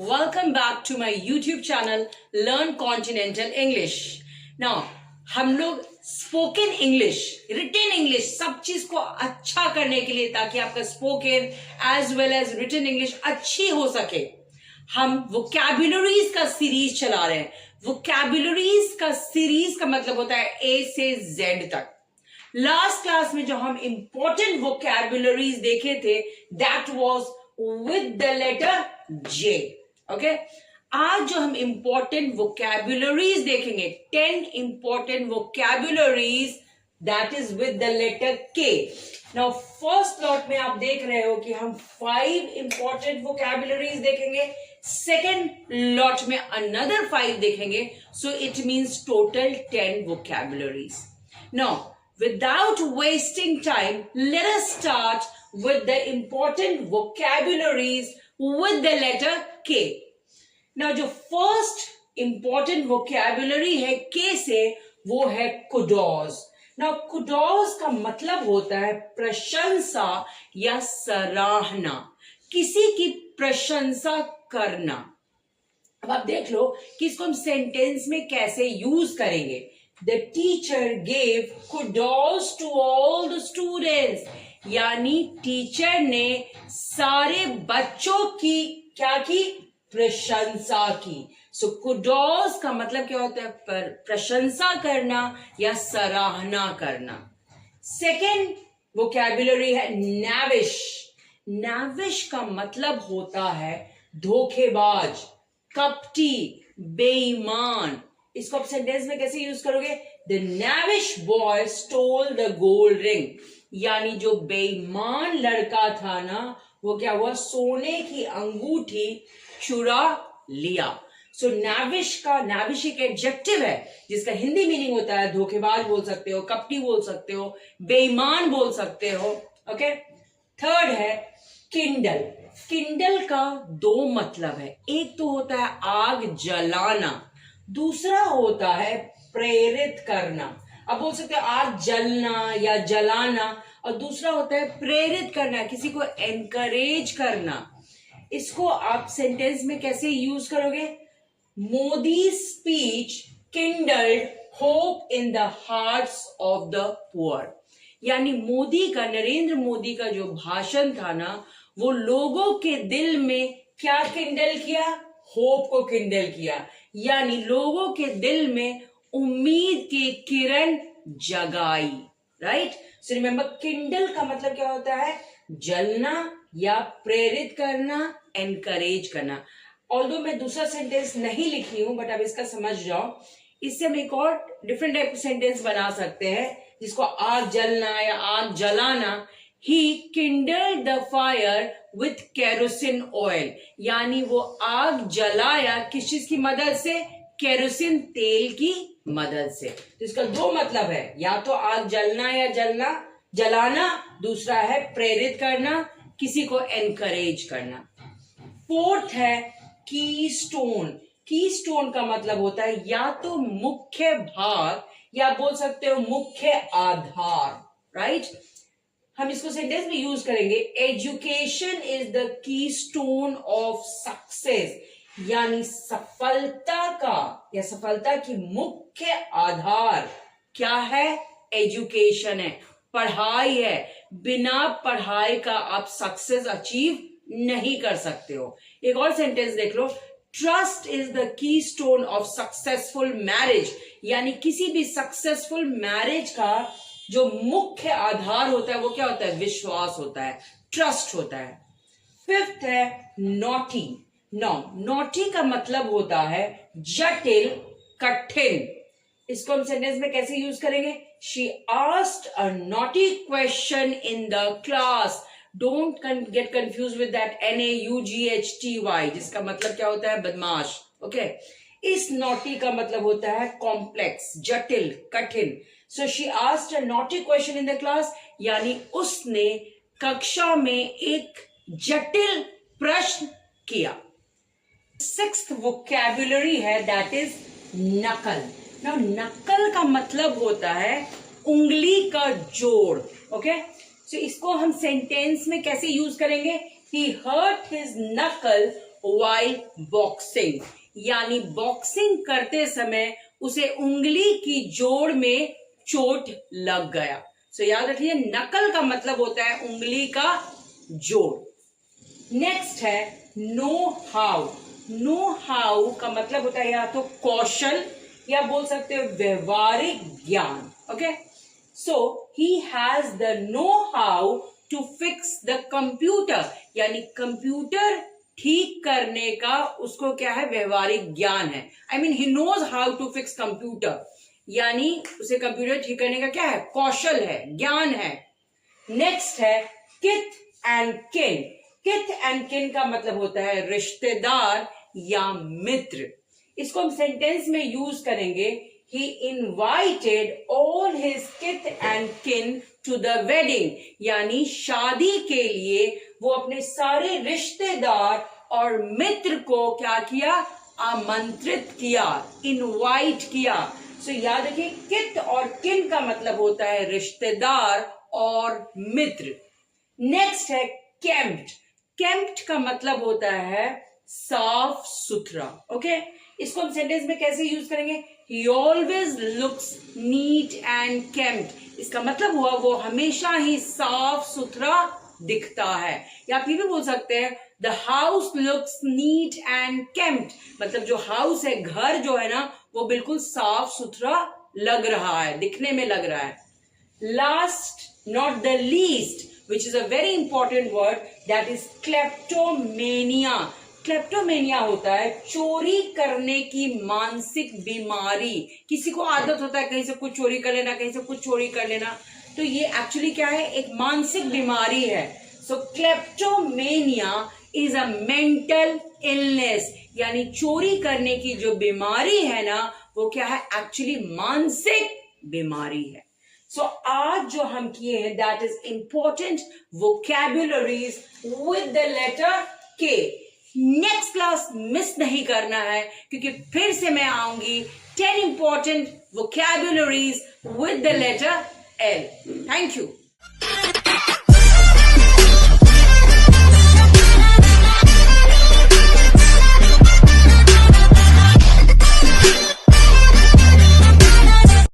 Welcome back to my YouTube channel Learn Continental English. Now हम लोग spoken English, written English, सब चीज को अच्छा करने के लिए ताकि आपका spoken as well as written English अच्छी हो सके, हम वोकैबुलरीज का सीरीज चला रहे हैं. वोकैबुलरीज का सीरीज का मतलब होता है ए से जेड तक. लास्ट क्लास में जो हम इंपॉर्टेंट वोकैबुलरीज देखे थे that was with the letter J. Okay, आज जो हम इंपॉर्टेंट वोकैबुलरीज देखेंगे 10 important vocabularies that is with the letter K. Now first lot में आप देख रहे हो कि हम 5 इंपॉर्टेंट वोकैबुलरीज देखेंगे, सेकेंड लॉट में अनदर 5 देखेंगे, so it means total 10 vocabularies. Now without wasting time, let us start with the important vocabularies with the letter K. Now, जो first important vocabulary है K से, वो है kudos. Now, kudos का मतलब होता है प्रशंसा या सराहना, किसी की प्रशंसा करना. अब आप देख लो कि इसको हम सेंटेंस में कैसे यूज करेंगे. The teacher gave kudos to all the students. यानी टीचर ने सारे बच्चों की क्या की? प्रशंसा की. सो कुडोस का मतलब क्या होता है? प्रशंसा करना या सराहना करना. सेकेंड वोकैबुलरी है नैविश. नैविश का मतलब होता है धोखेबाज, कपटी, बेईमान. इसको आप सेंटेंस में कैसे यूज करोगे? The नैविश boy stole the gold ring. यानी जो बेईमान लड़का था ना, वो क्या हुआ? सोने की अंगूठी चुरा लिया. सो नैविश एक एडजेक्टिव है जिसका हिंदी मीनिंग होता है धोखेबाज बोल सकते हो, कपटी बोल सकते हो, बेईमान बोल सकते हो. ओके, थर्ड है किंडल. किंडल का 2 मतलब है. एक तो होता है आग जलाना, दूसरा होता है प्रेरित करना. अब बोल सकते हो आग जलना या जलाना, और दूसरा होता है प्रेरित करना, किसी को एनकरेज करना. इसको आप सेंटेंस में कैसे यूज करोगे? Modi speech kindled hope in the hearts of the poor. यानी मोदी का, नरेंद्र मोदी का जो भाषण था ना, वो लोगों के दिल में क्या किंडल किया? होप को किंडल किया. यानी लोगों के दिल में उम्मीद की किरण जगाई. राइट? सो रिमेंबर, किंडल का मतलब क्या होता है? जलना या प्रेरित करना, एनकरेज करना. ऑल्दो मैं दूसरा सेंटेंस नहीं लिखी हूं, बट अब इसका समझ जाओ. इससे हम एक और डिफरेंट टाइप सेंटेंस बना सकते हैं जिसको आग जलना या आग जलाना. He kindled the fire with kerosene oil. यानी वो आग जलाया किस चीज की मदद से? केरोसिन तेल की मदद से. तो इसका 2 मतलब है, या तो आग जलना या जलाना, दूसरा है प्रेरित करना, किसी को एनकरेज करना. फोर्थ है कीस्टोन. कीस्टोन का मतलब होता है या तो मुख्य भाग या बोल सकते हो मुख्य आधार. राइट? हम इसको सेंटेंस में यूज करेंगे. Education is the keystone of success. यानी सफलता का या सफलता की मुख्य आधार क्या है? एजुकेशन है, पढ़ाई है. बिना पढ़ाई का आप सक्सेस अचीव नहीं कर सकते हो. एक और सेंटेंस देख लो. Trust is the keystone of successful marriage. यानी किसी भी सक्सेसफुल मैरिज का जो मुख्य आधार होता है वो क्या होता है? विश्वास होता है, ट्रस्ट होता है. फिफ्थ है नॉटी. नॉटी का मतलब होता है जटिल, कठिन. इसको हम सेंटेंस में कैसे यूज करेंगे? She asked a naughty question in the class. Don't get confuse with that NAUGHTY, जिसका मतलब क्या होता है? बदमाश. ओके, इस नॉटी का मतलब होता है कॉम्प्लेक्स, जटिल, कठिन. So she asked a naughty question in the class. यानी उसने कक्षा में एक जटिल प्रश्न किया. सिक्स्थ वोकैबुलरी है दैट इज नकल. नाउ नकल का मतलब होता है उंगली का जोड़. ओके, सो इसको हम सेंटेंस में कैसे यूज करेंगे? He hurt his knuckle while boxing, यानी बॉक्सिंग करते समय उसे उंगली की जोड़ में चोट लग गया। सो याद रखिए, नकल का मतलब होता है उंगली का जोड़। नेक्स्ट है नो हाउ। नो हाउ का मतलब होता है या तो कौशल या बोल सकते हो व्यवहारिक ज्ञान। Okay, so he has the know how to fix the computer, यानी कंप्यूटर ठीक करने का उसको क्या है, व्यवहारिक ज्ञान है। I mean he knows how to fix computer, यानी उसे कंप्यूटर ठीक करने का क्या है, कौशल है, ज्ञान है। नेक्स्ट है किथ एंड किन। किथ एंड किन का मतलब होता है रिश्तेदार या मित्र। इसको हम सेंटेंस में यूज करेंगे, he invited all his kith and kin to the wedding, यानी शादी के लिए वो अपने सारे रिश्तेदार और मित्र को क्या किया, आमंत्रित किया, इनवाइट किया। सो याद रखिए, किथ और किन का मतलब होता है रिश्तेदार और मित्र। नेक्स्ट है केम्प्ड। केम्प्ड का मतलब होता है साफ सुथरा। ओके, इसको हम सेंटेंस में कैसे यूज करेंगे, he always looks neat and kept। इसका मतलब हुआ वो हमेशा ही साफ सुथरा दिखता है। या फिर भी बोल सकते हैं the house looks neat and kept, मतलब जो हाउस है, घर जो है ना, वो बिल्कुल साफ सुथरा लग रहा है, दिखने में लग रहा है। Last not the least, which is a very important word, that is kleptomania। Kleptomania होता है चोरी करने की मानसिक बीमारी। किसी को आदत होता है कहीं से कुछ चोरी कर लेना, कहीं से कुछ चोरी कर लेना, तो ये एक्चुअली क्या है, एक मानसिक बीमारी है। So kleptomania is a mental illness, यानी चोरी करने की जो बीमारी है ना, वो क्या है, एक्चुअली मानसिक बीमारी है। सो आज जो हम किए हैं, that is important vocabularies with the letter K. Next class miss नहीं करना है, क्योंकि फिर से मैं आऊंगी 10 important vocabularies with the letter L. Thank you.